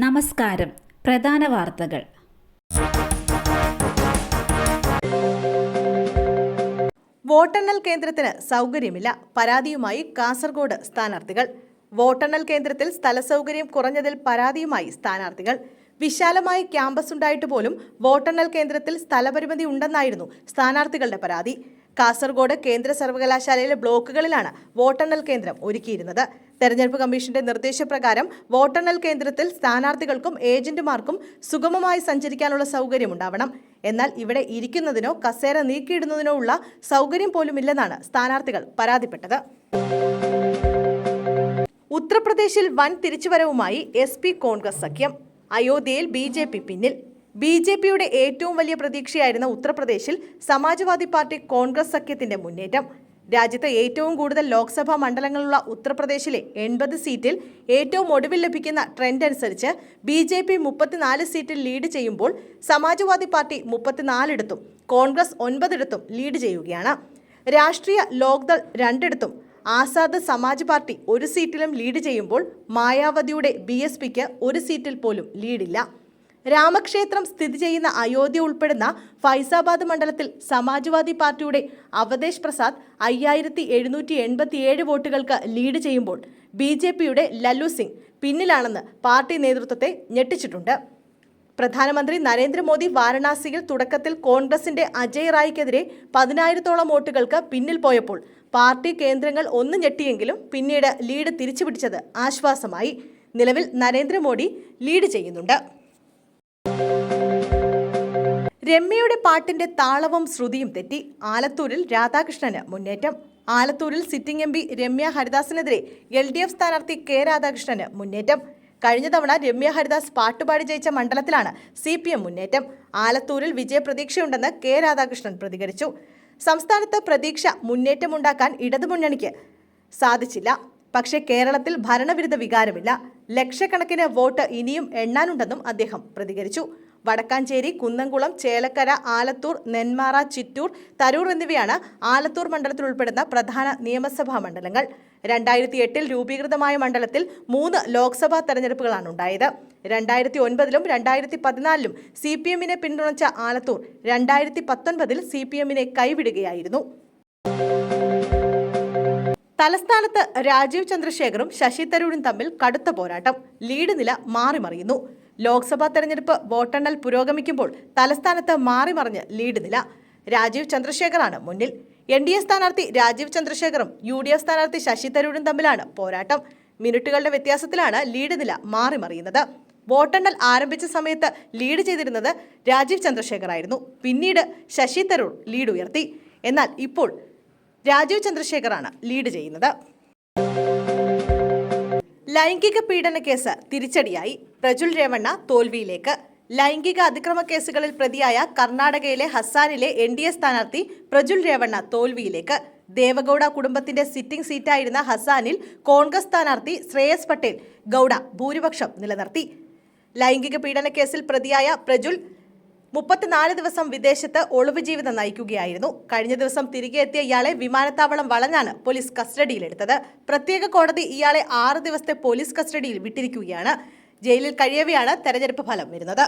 നമസ്കാരം. പ്രധാന വാർത്തകൾ. വോട്ടെണ്ണൽ കേന്ദ്രത്തിന് സൗകര്യമില്ല. പരാതിയുമായി കാസർഗോഡ് സ്ഥാനാർത്ഥികൾ. വോട്ടെണ്ണൽ കേന്ദ്രത്തിൽ സ്ഥലസൗകര്യം കുറഞ്ഞതിൽ പരാതിയുമായി സ്ഥാനാർത്ഥികൾ. വിശാലമായ ക്യാമ്പസ് ഉണ്ടായിട്ട് പോലും വോട്ടെണ്ണൽ കേന്ദ്രത്തിൽ സ്ഥലപരിമിതി ഉണ്ടെന്നായിരുന്നു സ്ഥാനാർത്ഥികളുടെ പരാതി. കാസർഗോഡ് കേന്ദ്ര സർവകലാശാലയിലെ ബ്ലോക്കുകളിലാണ് വോട്ടെണ്ണൽ കേന്ദ്രം ഒരുക്കിയിരുന്നത്. തെരഞ്ഞെടുപ്പ് കമ്മീഷന്റെ നിർദ്ദേശപ്രകാരം വോട്ടെണ്ണൽ കേന്ദ്രത്തിൽ സ്ഥാനാർത്ഥികൾക്കും ഏജന്റുമാർക്കും സുഗമമായി സഞ്ചരിക്കാനുള്ള സൗകര്യം ഉണ്ടാവണം. എന്നാൽ ഇവിടെ ഇരിക്കുന്നതിനോ കസേര നീക്കിയിടുന്നതിനോ ഉള്ള സൗകര്യം പോലുമില്ലെന്നാണ് സ്ഥാനാർത്ഥികൾ പരാതിപ്പെട്ടത്. ഉത്തർപ്രദേശിൽ വൻ തിരിച്ചുവരവുമായി SP കോൺഗ്രസ് സഖ്യം. അയോധ്യയിൽ BJP പിന്നിൽ. BJPയുടെ ഏറ്റവും വലിയ പ്രതീക്ഷയായിരുന്ന ഉത്തർപ്രദേശിൽ സമാജ്വാദി പാർട്ടി കോൺഗ്രസ് സഖ്യത്തിന്റെ മുന്നേറ്റം. രാജ്യത്ത് ഏറ്റവും കൂടുതൽ ലോക്സഭാ മണ്ഡലങ്ങളുള്ള ഉത്തർപ്രദേശിലെ 80 സീറ്റിൽ ഏറ്റവും ഒടുവിൽ ലഭിക്കുന്ന ട്രെൻഡ് അനുസരിച്ച് BJP 34 സീറ്റിൽ ലീഡ് ചെയ്യുമ്പോൾ സമാജ്വാദി പാർട്ടി 34 കോൺഗ്രസ് 9 ലീഡ് ചെയ്യുകയാണ്. രാഷ്ട്രീയ ലോക്ദൾ 2 ആസാദ് സമാജ് പാർട്ടി 1 സീറ്റിലും ലീഡ് ചെയ്യുമ്പോൾ മായാവതിയുടെ BSPക്ക് 1 സീറ്റിൽ പോലും ലീഡില്ല. രാമക്ഷേത്രം സ്ഥിതി ചെയ്യുന്ന അയോധ്യ ഉൾപ്പെടുന്ന ഫൈസാബാദ് മണ്ഡലത്തിൽ സമാജ്വാദി പാർട്ടിയുടെ അവധേഷ് പ്രസാദ് 5787 വോട്ടുകൾക്ക് ലീഡ് ചെയ്യുമ്പോൾ BJPയുടെ ലല്ലു സിംഗ് പിന്നിലാണെന്ന് പാർട്ടി നേതൃത്വത്തെ ഞെട്ടിച്ചിട്ടുണ്ട്. പ്രധാനമന്ത്രി നരേന്ദ്രമോദി വാരണാസിയിൽ തുടക്കത്തിൽ കോൺഗ്രസിന്റെ അജയ് റായിക്കെതിരെ 10,000-ഓളം വോട്ടുകൾക്ക് പിന്നിൽ പോയപ്പോൾ പാർട്ടി കേന്ദ്രങ്ങൾ ഒന്ന് ഞെട്ടിയെങ്കിലും പിന്നീട് ലീഡ് തിരിച്ചുപിടിച്ചത് ആശ്വാസമായി. നിലവിൽ നരേന്ദ്രമോദി ലീഡ് ചെയ്യുന്നുണ്ട്. രമ്യയുടെ പാട്ടിന്റെ താളവും ശ്രുതിയും തെറ്റി. ആലത്തൂരിൽ രാധാകൃഷ്ണന് മുന്നേറ്റം. ആലത്തൂരിൽ സിറ്റിംഗ് MP രമ്യ ഹരിദാസിനെതിരെ LDF സ്ഥാനാർത്ഥി K രാധാകൃഷ്ണന് മുന്നേറ്റം. കഴിഞ്ഞ തവണ രമ്യ ഹരിദാസ് പാട്ടുപാടി ജയിച്ച മണ്ഡലത്തിലാണ് CPM മുന്നേറ്റം. ആലത്തൂരിൽ വിജയപ്രതീക്ഷയുണ്ടെന്ന് K രാധാകൃഷ്ണൻ പ്രതികരിച്ചു. സംസ്ഥാനത്ത് പ്രതീക്ഷ മുന്നേറ്റമുണ്ടാക്കാൻ ഇടതുമുന്നണിക്ക് സാധിച്ചില്ല. പക്ഷേ കേരളത്തിൽ ഭരണവിരുദ്ധ വികാരമില്ല. ലക്ഷക്കണക്കിന് വോട്ട് ഇനിയും എണ്ണാനുണ്ടെന്നും അദ്ദേഹം പ്രതികരിച്ചു. വടക്കാഞ്ചേരി, കുന്നംകുളം, ചേലക്കര, ആലത്തൂർ, നെന്മാറ, ചിറ്റൂർ, തരൂർ എന്നിവയാണ് ആലത്തൂർ മണ്ഡലത്തിൽ ഉൾപ്പെടുന്ന പ്രധാന നിയമസഭാ മണ്ഡലങ്ങൾ. 2008 രൂപീകൃതമായ മണ്ഡലത്തിൽ 3 ലോക്സഭാ തെരഞ്ഞെടുപ്പുകളാണ് ഉണ്ടായത്. 2009 2014 CPMനെ പിന്തുണച്ച ആലത്തൂർ 2019 CPMനെ കൈവിടുകയായിരുന്നു. തലസ്ഥാനത്ത് രാജീവ് ചന്ദ്രശേഖറും ശശി തരൂരും തമ്മിൽ കടുത്ത പോരാട്ടം. ലീഡ് നില മാറിമറിയുന്നു. ലോക്സഭാ തെരഞ്ഞെടുപ്പ് വോട്ടെണ്ണൽ പുരോഗമിക്കുമ്പോൾ തലസ്ഥാനത്ത് മാറിമറിഞ്ഞ് ലീഡ് നില. രാജീവ് ചന്ദ്രശേഖറാണ് മുന്നിൽ. NDA സ്ഥാനാർത്ഥി രാജീവ് ചന്ദ്രശേഖറും UDF സ്ഥാനാർത്ഥി ശശി തരൂരും തമ്മിലാണ് പോരാട്ടം. മിനിറ്റുകളുടെ വ്യത്യാസത്തിലാണ് ലീഡ് നില മാറിമറിയുന്നത്. വോട്ടെണ്ണൽ ആരംഭിച്ച സമയത്ത് ലീഡ് ചെയ്തിരുന്നത് രാജീവ് ചന്ദ്രശേഖറായിരുന്നു. പിന്നീട് ശശി തരൂർ ലീഡ് ഉയർത്തി. എന്നാൽ ഇപ്പോൾ രാജീവ് ചന്ദ്രശേഖറാണ് ലീഡ് ചെയ്യുന്നത്. ലൈംഗിക പീഡന കേസ് തിരിച്ചടിയായി. പ്രജുൽ രേവണ്ണ തോൽവിയിലേക്ക്. ലൈംഗിക അതിക്രമ കേസുകളിൽ പ്രതിയായ കർണാടകയിലെ ഹസാനിലെ NDA സ്ഥാനാർത്ഥി പ്രജുൽ രേവണ്ണ തോൽവിയിലേക്ക്. ദേവഗൌഡ കുടുംബത്തിന്റെ സിറ്റിംഗ് സീറ്റായിരുന്ന ഹസാനിൽ കോൺഗ്രസ് സ്ഥാനാർത്ഥി ശ്രേയസ് പട്ടേൽ ഗൌഡ ഭൂരിപക്ഷം നിലനിർത്തി. ലൈംഗിക പീഡന കേസിൽ പ്രതിയായ പ്രജുൽ 34 ദിവസം വിദേശത്ത് ഒളിവ് ജീവിതം നയിക്കുകയായിരുന്നു. കഴിഞ്ഞ ദിവസം തിരികെ എത്തിയ ഇയാളെ വിമാനത്താവളം വളഞ്ഞാണ് പോലീസ് കസ്റ്റഡിയിലെടുത്തത്. പ്രത്യേക കോടതി ഇയാളെ 6 ദിവസത്തെ പോലീസ് കസ്റ്റഡിയിൽ വിട്ടിരിക്കുകയാണ്. ജയിലിൽ കഴിയവെയാണ് തെരഞ്ഞെടുപ്പ് ഫലം വരുന്നത്.